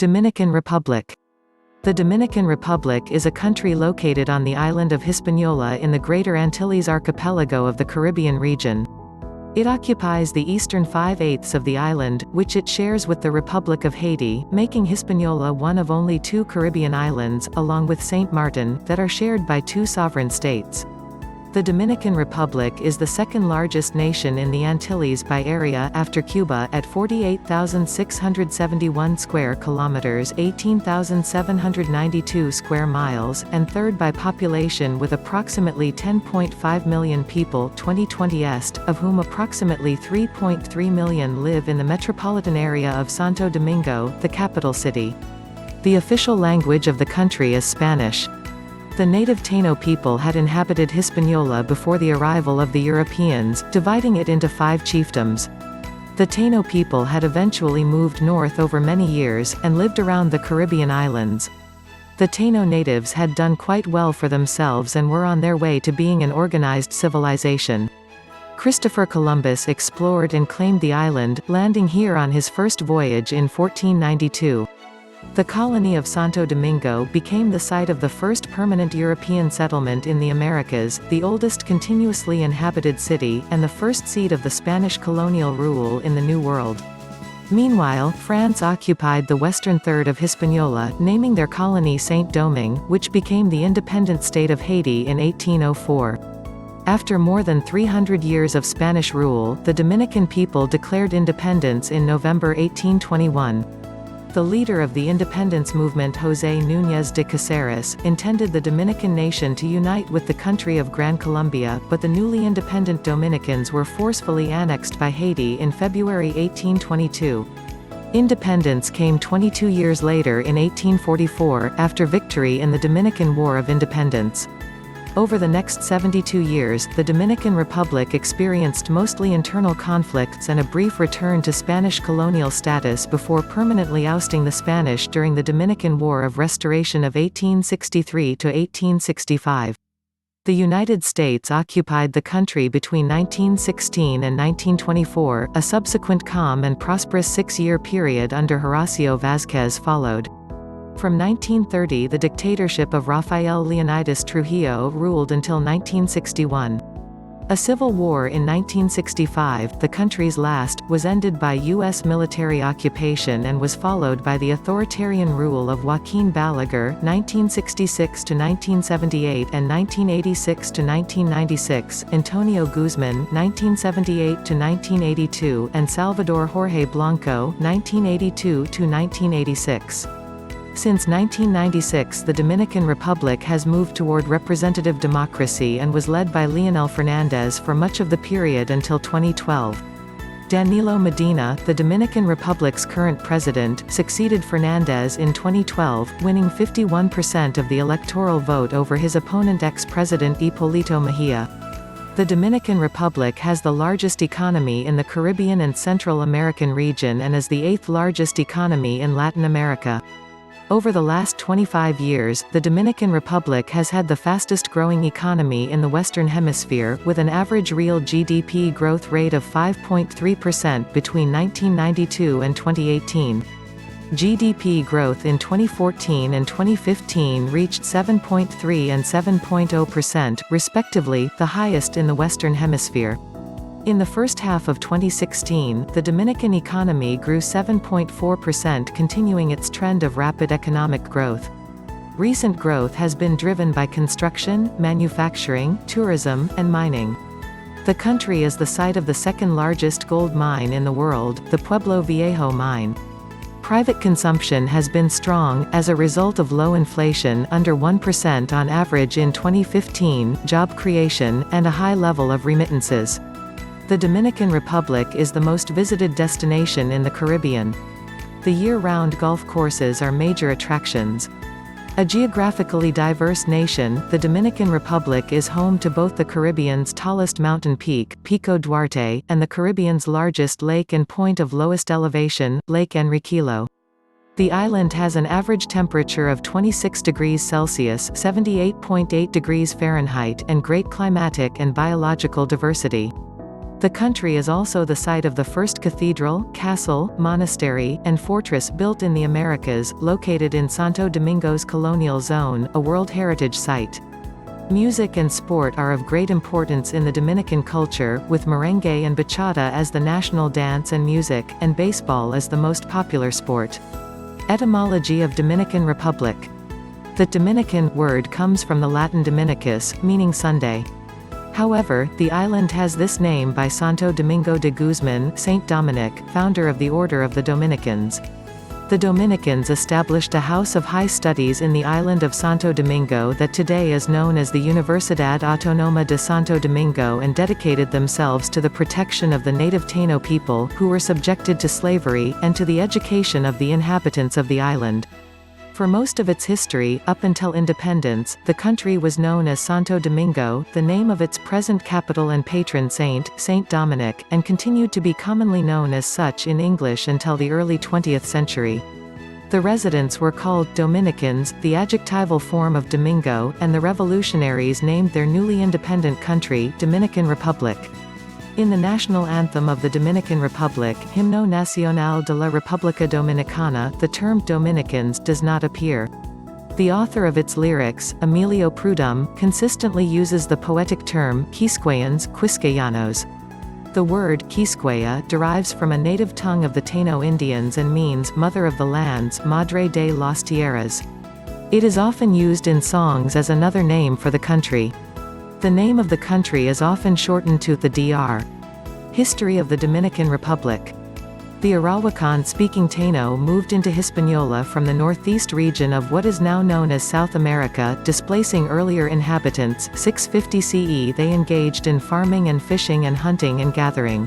Dominican Republic. The Dominican Republic is a country located on the island of Hispaniola in the Greater Antilles archipelago of the Caribbean region. It occupies the eastern 5/8 of the island, which it shares with the Republic of Haiti, making Hispaniola one of only two Caribbean islands, along with Saint Martin, that are shared by two sovereign states. The Dominican Republic is the second largest nation in the Antilles by area after Cuba at 48,671 square kilometers, 18,792 square miles, and third by population with approximately 10.5 million people 2020 est, of whom approximately 3.3 million live in the metropolitan area of Santo Domingo, the capital city. The official language of the country is Spanish. The native Taino people had inhabited Hispaniola before the arrival of the Europeans, dividing it into 5 chiefdoms. The Taino people had eventually moved north over many years, and lived around the Caribbean islands. The Taino natives had done quite well for themselves and were on their way to being an organized civilization. Christopher Columbus explored and claimed the island, landing here on his first voyage in 1492. The colony of Santo Domingo became the site of the first permanent European settlement in the Americas, the oldest continuously inhabited city, and the first seat of the Spanish colonial rule in the New World. Meanwhile, France occupied the western third of Hispaniola, naming their colony Saint Domingue, which became the independent state of Haiti in 1804. After more than 300 years of Spanish rule, the Dominican people declared independence in November 1821. The leader of the independence movement, José Núñez de Caceres, intended the Dominican nation to unite with the country of Gran Colombia, but the newly independent Dominicans were forcefully annexed by Haiti in February 1822. Independence came 22 years later in 1844, after victory in the Dominican War of Independence. Over the next 72 years, the Dominican Republic experienced mostly internal conflicts and a brief return to Spanish colonial status before permanently ousting the Spanish during the Dominican War of Restoration of 1863 to 1865. The United States occupied the country between 1916 and 1924, a subsequent calm and prosperous 6-year period under Horacio Vázquez followed. From 1930 the dictatorship of Rafael Leonidas Trujillo ruled until 1961. A civil war in 1965, the country's last, was ended by U.S. military occupation and was followed by the authoritarian rule of Joaquín Balaguer (1966–1978) and 1986–1996, Antonio Guzmán (1978–1982), and Salvador Jorge Blanco (1982–1986). Since 1996 the Dominican Republic has moved toward representative democracy and was led by Leonel Fernández for much of the period until 2012. Danilo Medina, the Dominican Republic's current president, succeeded Fernández in 2012, winning 51% of the electoral vote over his opponent ex-president Hipólito Mejía. The Dominican Republic has the largest economy in the Caribbean and Central American region and is the 8th largest economy in Latin America. Over the last 25 years, the Dominican Republic has had the fastest growing economy in the Western Hemisphere, with an average real GDP growth rate of 5.3% between 1992 and 2018. GDP growth in 2014 and 2015 reached 7.3 and 7.0%, respectively, the highest in the Western Hemisphere. In the first half of 2016, the Dominican economy grew 7.4%, continuing its trend of rapid economic growth. Recent growth has been driven by construction, manufacturing, tourism, and mining. The country is the site of the second largest gold mine in the world, the Pueblo Viejo mine. Private consumption has been strong, as a result of low inflation under 1% on average in 2015, job creation, and a high level of remittances. The Dominican Republic is the most visited destination in the Caribbean. The year-round golf courses are major attractions. A geographically diverse nation, the Dominican Republic is home to both the Caribbean's tallest mountain peak, Pico Duarte, and the Caribbean's largest lake and point of lowest elevation, Lake Enriquillo. The island has an average temperature of 26 degrees Celsius (78.8 degrees Fahrenheit) and great climatic and biological diversity. The country is also the site of the first cathedral, castle, monastery, and fortress built in the Americas, located in Santo Domingo's colonial zone, a World Heritage Site. Music and sport are of great importance in the Dominican culture, with merengue and bachata as the national dance and music, and baseball as the most popular sport. Etymology of Dominican Republic. The Dominican word comes from the Latin Dominicus, meaning Sunday. However, the island has this name by Santo Domingo de Guzman, Saint Dominic, founder of the Order of the Dominicans. The Dominicans established a house of high studies in the island of Santo Domingo that today is known as the Universidad Autónoma de Santo Domingo and dedicated themselves to the protection of the native Taino people, who were subjected to slavery, and to the education of the inhabitants of the island. For most of its history, up until independence, the country was known as Santo Domingo, the name of its present capital and patron saint, Saint Dominic, and continued to be commonly known as such in English until the early 20th century. The residents were called Dominicans, the adjectival form of Domingo, and the revolutionaries named their newly independent country, Dominican Republic. In the national anthem of the Dominican Republic, Himno Nacional de la República Dominicana, the term Dominicans does not appear. The author of its lyrics, Emilio Prudhomme, consistently uses the poetic term, Quisqueyans, Quisqueyanos. The word, Quisqueya, derives from a native tongue of the Taino Indians and means, Mother of the Lands, Madre de las Tierras. It is often used in songs as another name for the country. The name of the country is often shortened to the Dr. History of the Dominican Republic. The Arawakan-speaking Taino moved into Hispaniola from the northeast region of what is now known as South America, displacing earlier inhabitants. 650 CE they engaged in farming and fishing and hunting and gathering.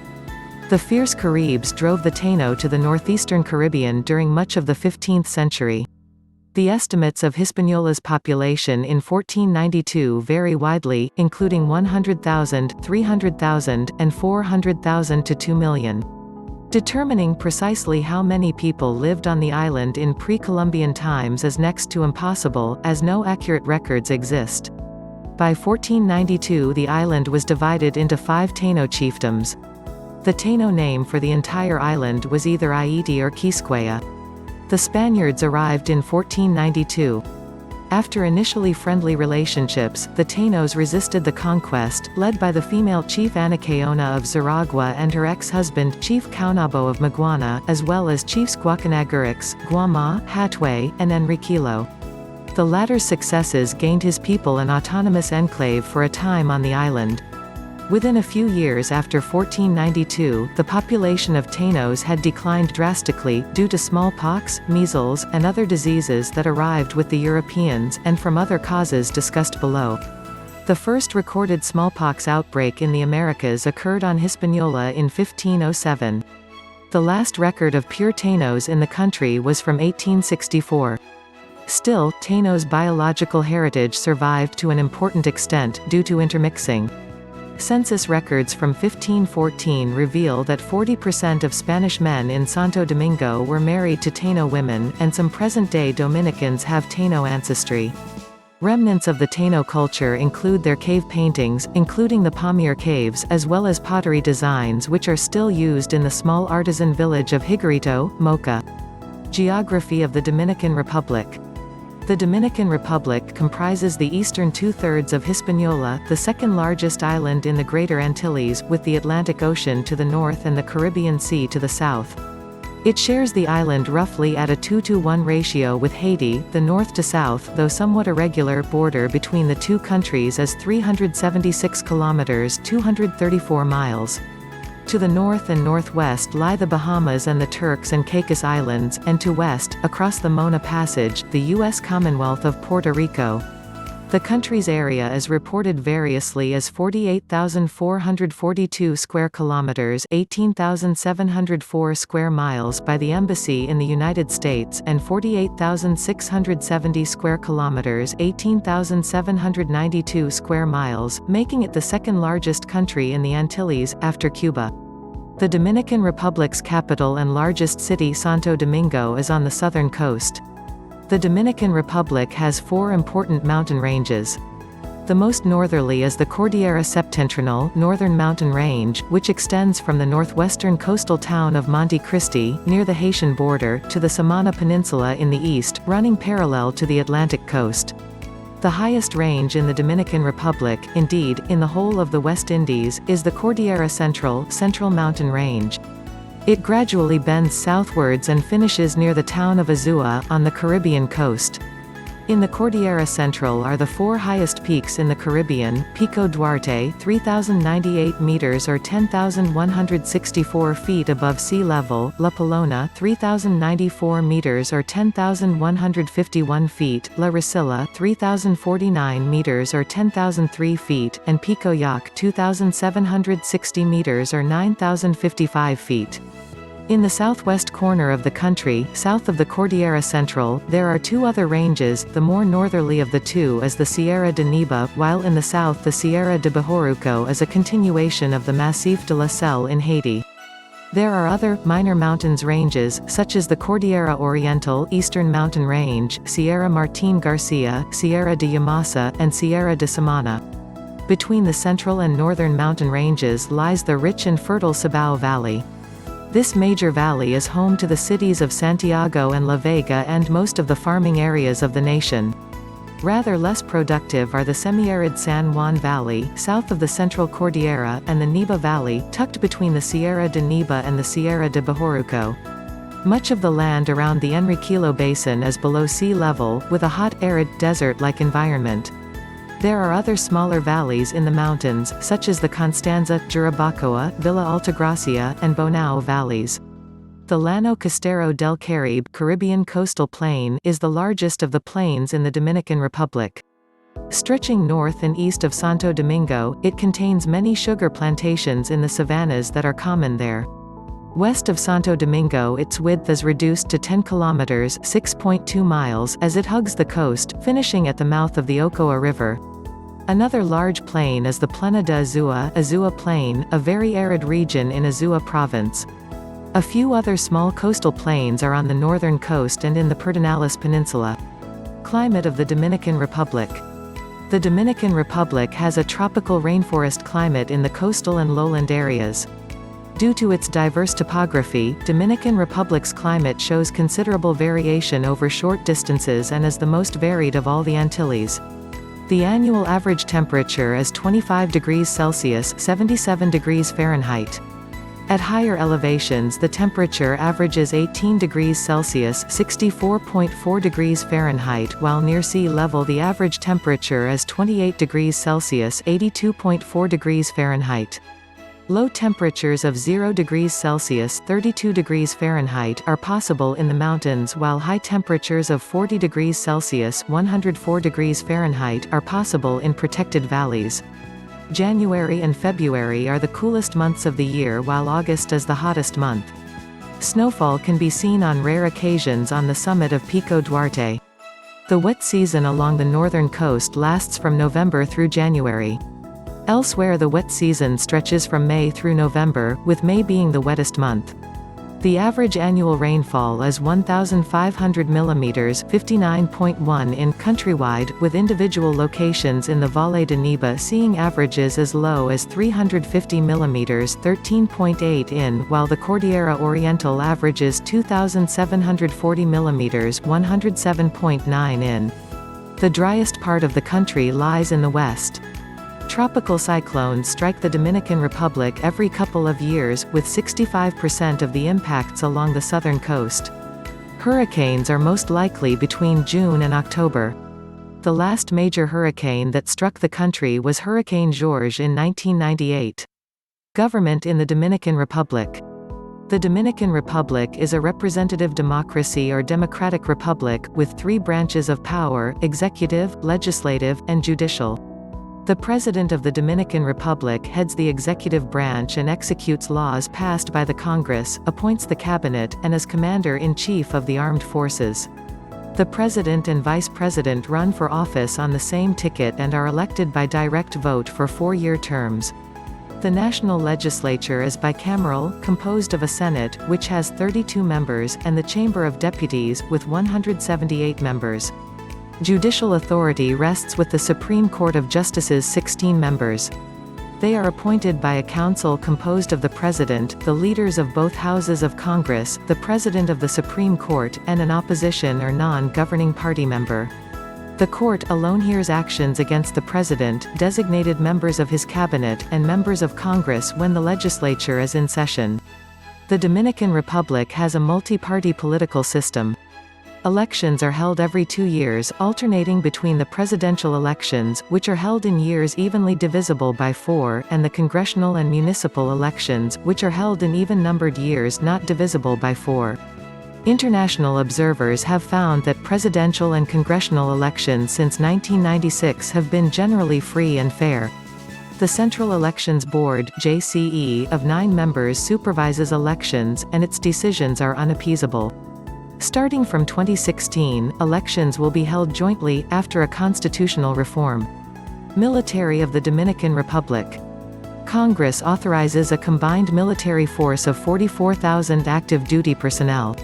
The fierce Caribs drove the Taino to the northeastern Caribbean during much of the 15th century. The estimates of Hispaniola's population in 1492 vary widely, including 100,000, 300,000, and 400,000 to 2 million. Determining precisely how many people lived on the island in pre-Columbian times is next to impossible, as no accurate records exist. By 1492 the island was divided into 5 Taino chiefdoms. The Taino name for the entire island was either Haiti or Quisqueya. The Spaniards arrived in 1492. After initially friendly relationships, the Tainos resisted the conquest, led by the female chief Anacaona of Zaragua and her ex-husband, Chief Caunabo of Maguana, as well as chiefs Guacanagurix, Guama, Hatway, and Enriquillo. The latter's successes gained his people an autonomous enclave for a time on the island. Within a few years after 1492, the population of Tainos had declined drastically, due to smallpox, measles, and other diseases that arrived with the Europeans, and from other causes discussed below. The first recorded smallpox outbreak in the Americas occurred on Hispaniola in 1507. The last record of pure Tainos in the country was from 1864. Still, Tainos' biological heritage survived to an important extent, due to intermixing. Census records from 1514 reveal that 40% of Spanish men in Santo Domingo were married to Taino women, and some present-day Dominicans have Taino ancestry. Remnants of the Taino culture include their cave paintings, including the Pamir Caves, as well as pottery designs which are still used in the small artisan village of Higuerito, Moca. Geography of the Dominican Republic. The Dominican Republic comprises the eastern two-thirds of Hispaniola, the second largest island in the Greater Antilles, with the Atlantic Ocean to the north and the Caribbean Sea to the south. It shares the island roughly at a 2-to-1 ratio with Haiti. The north to south, though somewhat irregular, border between the two countries is 376 kilometers (234 miles). To the north and northwest lie the Bahamas and the Turks and Caicos Islands, and to west, across the Mona Passage, the U.S. Commonwealth of Puerto Rico. The country's area is reported variously as 48,442 square kilometers (18,704 square miles) by the Embassy in the United States, and 48,670 square kilometers (18,792 square miles), making it the second largest country in the Antilles, after Cuba. The Dominican Republic's capital and largest city, Santo Domingo, is on the southern coast. The Dominican Republic has 4 important mountain ranges. The most northerly is the Cordillera Septentrional northern mountain range, which extends from the northwestern coastal town of Monte Cristi, near the Haitian border, to the Samana Peninsula in the east, running parallel to the Atlantic coast. The highest range in the Dominican Republic, indeed, in the whole of the West Indies, is the Cordillera Central mountain range. It gradually bends southwards and finishes near the town of Azua, on the Caribbean coast. In the Cordillera Central are the four highest peaks in the Caribbean: Pico Duarte, 3,098 meters or 10,164 feet above sea level; La Pelona, 3,094 meters or 10,151 feet; La Risilla, 3,049 meters or 10,003 feet; and Pico Yac, 2,760 meters or 9,055 feet. In the southwest corner of the country, south of the Cordillera Central, there are two other ranges. The more northerly of the two is the Sierra de Neiba, while in the south the Sierra de Bajoruco is a continuation of the Massif de la Selle in Haiti. There are other, minor mountains ranges, such as the Cordillera Oriental Eastern Mountain Range, Sierra Martín Garcia, Sierra de Yamasa, and Sierra de Samana. Between the central and northern mountain ranges lies the rich and fertile Cibao Valley. This major valley is home to the cities of Santiago and La Vega and most of the farming areas of the nation. Rather less productive are the semi-arid San Juan Valley, south of the Central Cordillera, and the Neiba Valley, tucked between the Sierra de Neiba and the Sierra de Bajoruco. Much of the land around the Enriquillo Basin is below sea level, with a hot, arid, desert-like environment. There are other smaller valleys in the mountains, such as the Constanza, Jarabacoa, Villa Altagracia, and Bonao valleys. The Llano Costero del Caribe Caribbean coastal plain is the largest of the plains in the Dominican Republic. Stretching north and east of Santo Domingo, it contains many sugar plantations in the savannas that are common there. West of Santo Domingo its width is reduced to 10 kilometers (6.2 miles) as it hugs the coast, finishing at the mouth of the Ocoa River. Another large plain is the Plena de Azua Plain, a very arid region in Azua province. A few other small coastal plains are on the northern coast and in the Pedernales Peninsula. Climate of the Dominican Republic. The Dominican Republic has a tropical rainforest climate in the coastal and lowland areas. Due to its diverse topography, Dominican Republic's climate shows considerable variation over short distances and is the most varied of all the Antilles. The annual average temperature is 25 degrees Celsius (77 degrees Fahrenheit). At higher elevations the temperature averages 18 degrees Celsius (64.4 degrees Fahrenheit), while near sea level the average temperature is 28 degrees Celsius (82.4 degrees Fahrenheit). Low temperatures of 0 degrees Celsius (32 degrees Fahrenheit) are possible in the mountains, while high temperatures of 40 degrees Celsius (104 degrees Fahrenheit) are possible in protected valleys. January and February are the coolest months of the year, while August is the hottest month. Snowfall can be seen on rare occasions on the summit of Pico Duarte. The wet season along the northern coast lasts from November through January. Elsewhere the wet season stretches from May through November, with May being the wettest month. The average annual rainfall is 1,500 mm (59.1 in) countrywide, with individual locations in the Valle de Neiba seeing averages as low as 350 mm (13.8 in), while the Cordillera Oriental averages 2,740 mm (107.9 in). The driest part of the country lies in the west. Tropical cyclones strike the Dominican Republic every couple of years, with 65% of the impacts along the southern coast. Hurricanes are most likely between June and October. The last major hurricane that struck the country was Hurricane George in 1998. Government in the Dominican Republic. The Dominican Republic is a representative democracy or democratic republic, with three branches of power: executive, legislative, and judicial. The President of the Dominican Republic heads the executive branch and executes laws passed by the Congress, appoints the cabinet, and is commander-in-chief of the armed forces. The President and Vice President run for office on the same ticket and are elected by direct vote for four-year terms. The national legislature is bicameral, composed of a Senate, which has 32 members, and the Chamber of Deputies, with 178 members. Judicial authority rests with the Supreme Court of Justice's 16 members. They are appointed by a council composed of the President, the leaders of both houses of Congress, the President of the Supreme Court, and an opposition or non-governing party member. The court alone hears actions against the President, designated members of his cabinet, and members of Congress when the legislature is in session. The Dominican Republic has a multi-party political system. Elections are held every 2 years, alternating between the presidential elections, which are held in years evenly divisible by 4, and the congressional and municipal elections, which are held in even-numbered years not divisible by 4. International observers have found that presidential and congressional elections since 1996 have been generally free and fair. The Central Elections Board (JCE) of 9 members supervises elections, and its decisions are unappeasable. Starting from 2016, elections will be held jointly, after a constitutional reform. Military of the Dominican Republic. Congress authorizes a combined military force of 44,000 active duty personnel.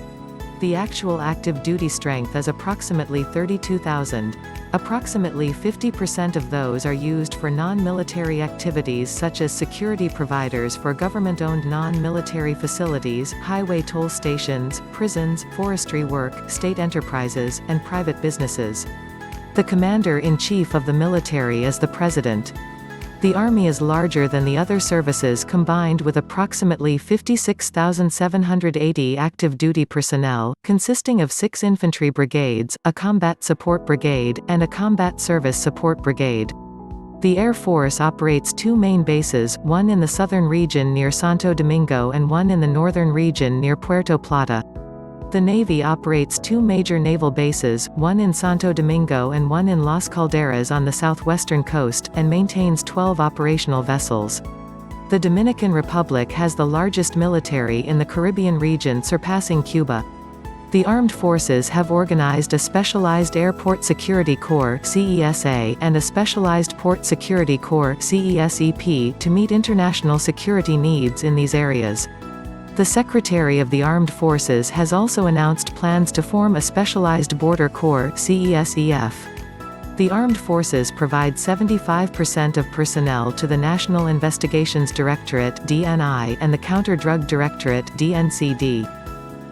The actual active duty strength is approximately 32,000. Approximately 50% of those are used for non-military activities such as security providers for government-owned non-military facilities, highway toll stations, prisons, forestry work, state enterprises, and private businesses. The commander-in-chief of the military is the President. The Army is larger than the other services combined with approximately 56,780 active duty personnel, consisting of 6 infantry brigades, a combat support brigade, and a combat service support brigade. The Air Force operates 2 main bases, one in the southern region near Santo Domingo and one in the northern region near Puerto Plata. The Navy operates 2 major naval bases, one in Santo Domingo and one in Las Calderas on the southwestern coast, and maintains 12 operational vessels. The Dominican Republic has the largest military in the Caribbean region, surpassing Cuba. The armed forces have organized a Specialized Airport Security Corps (CESA) and a Specialized Port Security Corps (CESEP) to meet international security needs in these areas. The Secretary of the Armed Forces has also announced plans to form a Specialized Border Corps (CESEF). The Armed Forces provide 75% of personnel to the National Investigations Directorate (DNI) and the Counter-Drug Directorate (DNCD).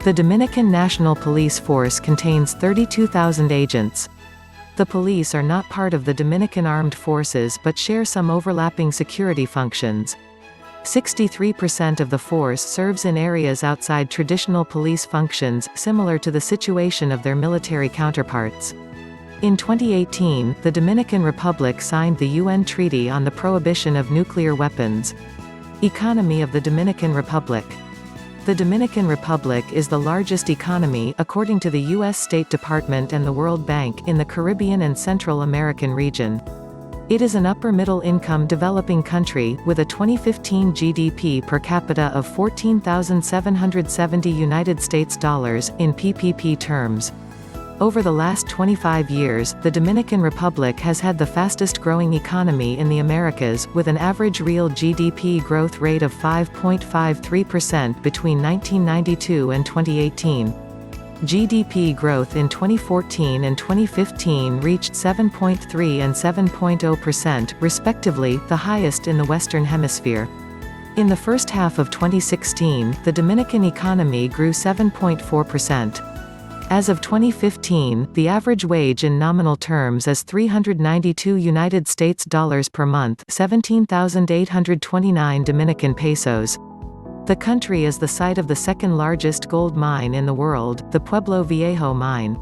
The Dominican National Police Force contains 32,000 agents. The police are not part of the Dominican Armed Forces but share some overlapping security functions. 63% of the force serves in areas outside traditional police functions, similar to the situation of their military counterparts. In 2018, the Dominican Republic signed the UN Treaty on the Prohibition of Nuclear Weapons. Economy of the Dominican Republic. The Dominican Republic is the largest economy, according to the U.S. State Department and the World Bank, in the Caribbean and Central American region. It is an upper-middle-income developing country, with a 2015 GDP per capita of $14,770 in PPP terms. Over the last 25 years, the Dominican Republic has had the fastest-growing economy in the Americas, with an average real GDP growth rate of 5.53% between 1992 and 2018. GDP growth in 2014 and 2015 reached 7.3 and 7.0%, respectively, the highest in the Western Hemisphere. In the first half of 2016, the Dominican economy grew 7.4%. As of 2015, the average wage in nominal terms is $392 per month, 17,829 Dominican pesos. The country is the site of the second-largest gold mine in the world, the Pueblo Viejo mine.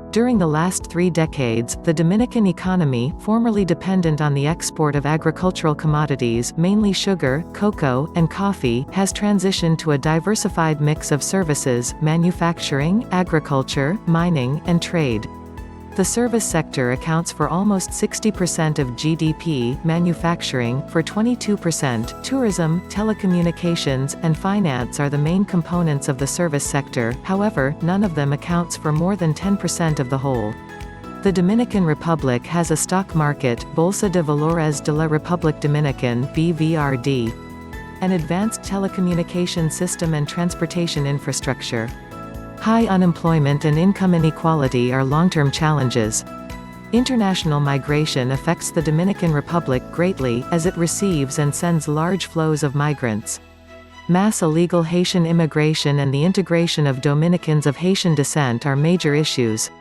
During the last 3 decades, the Dominican economy, formerly dependent on the export of agricultural commodities, mainly sugar, cocoa, and coffee, has transitioned to a diversified mix of services, manufacturing, agriculture, mining, and trade. The service sector accounts for almost 60% of GDP, manufacturing, for 22%, tourism, telecommunications, and finance are the main components of the service sector, however, none of them accounts for more than 10% of the whole. The Dominican Republic has a stock market, Bolsa de Valores de la República Dominicana (BVRD), an advanced telecommunication system and transportation infrastructure. High unemployment and income inequality are long-term challenges. International migration affects the Dominican Republic greatly, as it receives and sends large flows of migrants. Mass illegal Haitian immigration and the integration of Dominicans of Haitian descent are major issues.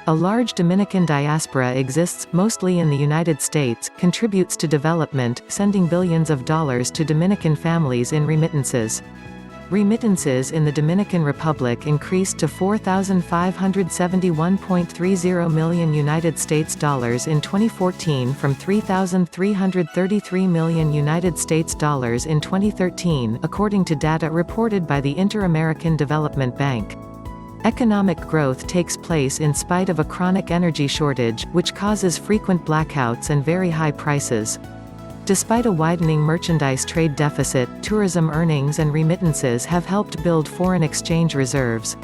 A large Dominican diaspora exists, mostly in the United States, contributes to development, sending billions of dollars to Dominican families in remittances. Remittances in the Dominican Republic increased to $4,571.30 million United States dollars in 2014 from $3,333 million United States dollars in 2013, according to data reported by the Inter-American Development Bank. Economic growth takes place in spite of a chronic energy shortage, which causes frequent blackouts and very high prices. Despite a widening merchandise trade deficit, tourism earnings and remittances have helped build foreign exchange reserves.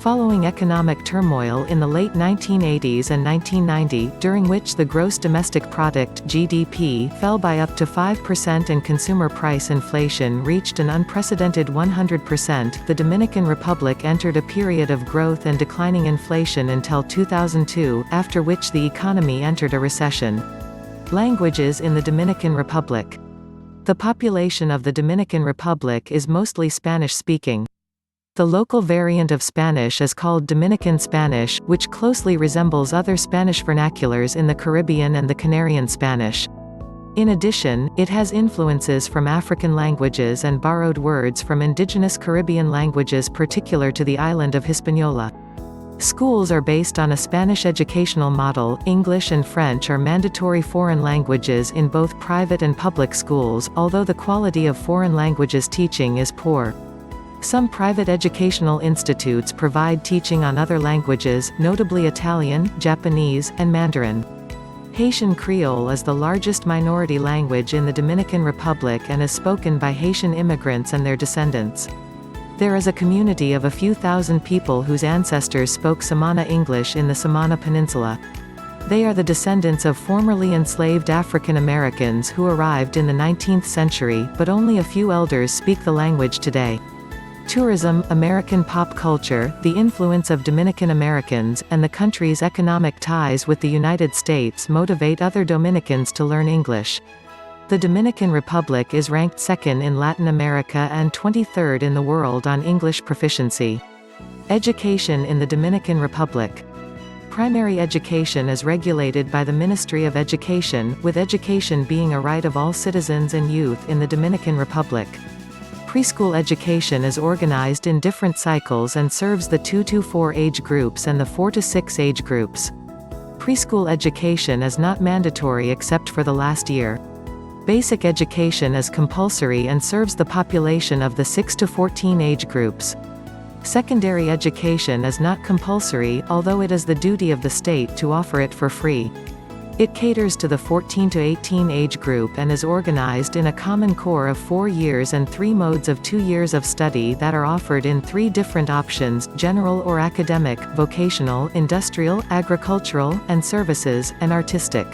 Following economic turmoil in the late 1980s and 1990, during which the gross domestic product (GDP) fell by up to 5% and consumer price inflation reached an unprecedented 100%, the Dominican Republic entered a period of growth and declining inflation until 2002, after which the economy entered a recession. Languages in the Dominican Republic. The population of the Dominican Republic is mostly Spanish-speaking. The local variant of Spanish is called Dominican Spanish, which closely resembles other Spanish vernaculars in the Caribbean and the Canarian Spanish. In addition, it has influences from African languages and borrowed words from indigenous Caribbean languages particular to the island of Hispaniola. Schools are based on a Spanish educational model. English and French are mandatory foreign languages in both private and public schools, although the quality of foreign languages teaching is poor. Some private educational institutes provide teaching on other languages, notably Italian, Japanese, and Mandarin. Haitian Creole is the largest minority language in the Dominican Republic and is spoken by Haitian immigrants and their descendants. There is a community of a few thousand people whose ancestors spoke Samana English in the Samana Peninsula. They are the descendants of formerly enslaved African Americans who arrived in the 19th century, but only a few elders speak the language today. Tourism, American pop culture, the influence of Dominican Americans, and the country's economic ties with the United States motivate other Dominicans to learn English. The Dominican Republic is ranked second in Latin America and 23rd in the world on English proficiency. Education in the Dominican Republic. Primary education is regulated by the Ministry of Education, with education being a right of all citizens and youth in the Dominican Republic. Preschool education is organized in different cycles and serves the 2 to 4 age groups and the 4 to 6 age groups. Preschool education is not mandatory except for the last year. Basic education is compulsory and serves the population of the 6 to 14 age groups. Secondary education is not compulsory, although it is the duty of the state to offer it for free. It caters to the 14 to 18 age group and is organized in a common core of 4 years and 3 modes of 2 years of study that are offered in 3 different options: general or academic, vocational, industrial, agricultural, and services, and artistic.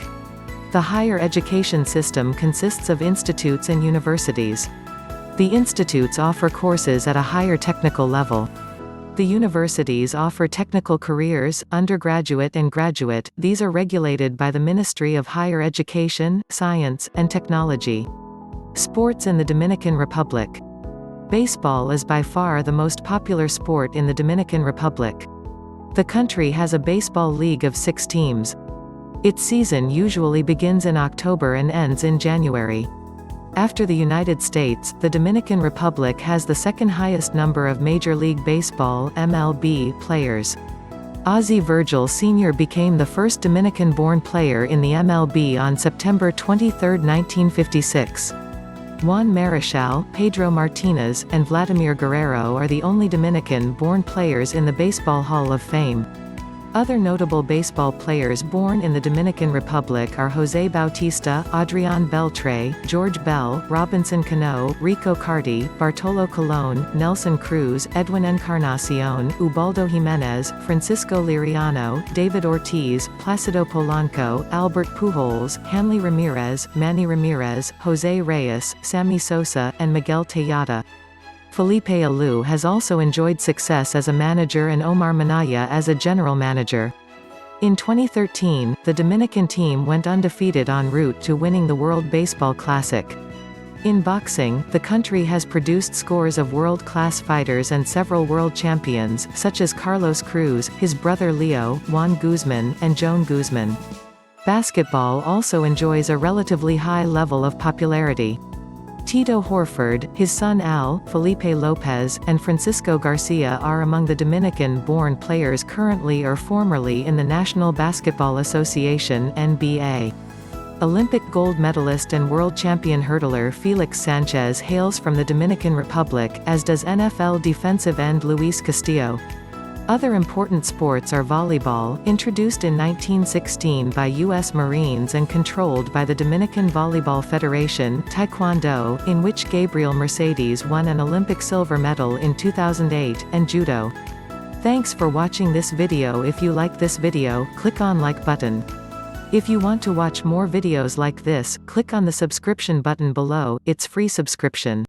The higher education system consists of institutes and universities. The institutes offer courses at a higher technical level. The universities offer technical careers, undergraduate and graduate. These are regulated by the Ministry of Higher Education, Science, and Technology. Sports in the Dominican Republic. Baseball is by far the most popular sport in the Dominican Republic. The country has a baseball league of 6 teams. Its season usually begins in October and ends in January. After the United States, the Dominican Republic has the second highest number of Major League Baseball (MLB) players. Ozzie Virgil Sr. became the first Dominican-born player in the MLB on September 23, 1956. Juan Marichal, Pedro Martinez, and Vladimir Guerrero are the only Dominican-born players in the Baseball Hall of Fame. Other notable baseball players born in the Dominican Republic are José Bautista, Adrián Beltré, George Bell, Robinson Cano, Rico Carty, Bartolo Colon, Nelson Cruz, Edwin Encarnacion, Ubaldo Jiménez, Francisco Liriano, David Ortiz, Plácido Polanco, Albert Pujols, Hanley Ramirez, Manny Ramirez, José Reyes, Sammy Sosa, and Miguel Tejada. Felipe Alou has also enjoyed success as a manager and Omar Minaya as a general manager. In 2013, the Dominican team went undefeated en route to winning the World Baseball Classic. In boxing, the country has produced scores of world-class fighters and several world champions, such as Carlos Cruz, his brother Leo, Juan Guzman, and Joan Guzman. Basketball also enjoys a relatively high level of popularity. Tito Horford, his son Al, Felipe Lopez, and Francisco Garcia are among the Dominican-born players currently or formerly in the National Basketball Association (NBA). Olympic gold medalist and world champion hurdler Felix Sanchez hails from the Dominican Republic, as does NFL defensive end Luis Castillo. Other important sports are volleyball, introduced in 1916 by U.S. Marines and controlled by the Dominican Volleyball Federation, taekwondo, in which Gabriel Mercedes won an Olympic silver medal in 2008, and judo. Thanks for watching this video. If you like this video, click on like button. If you want to watch more videos like this, click on the subscription button below, it's free subscription.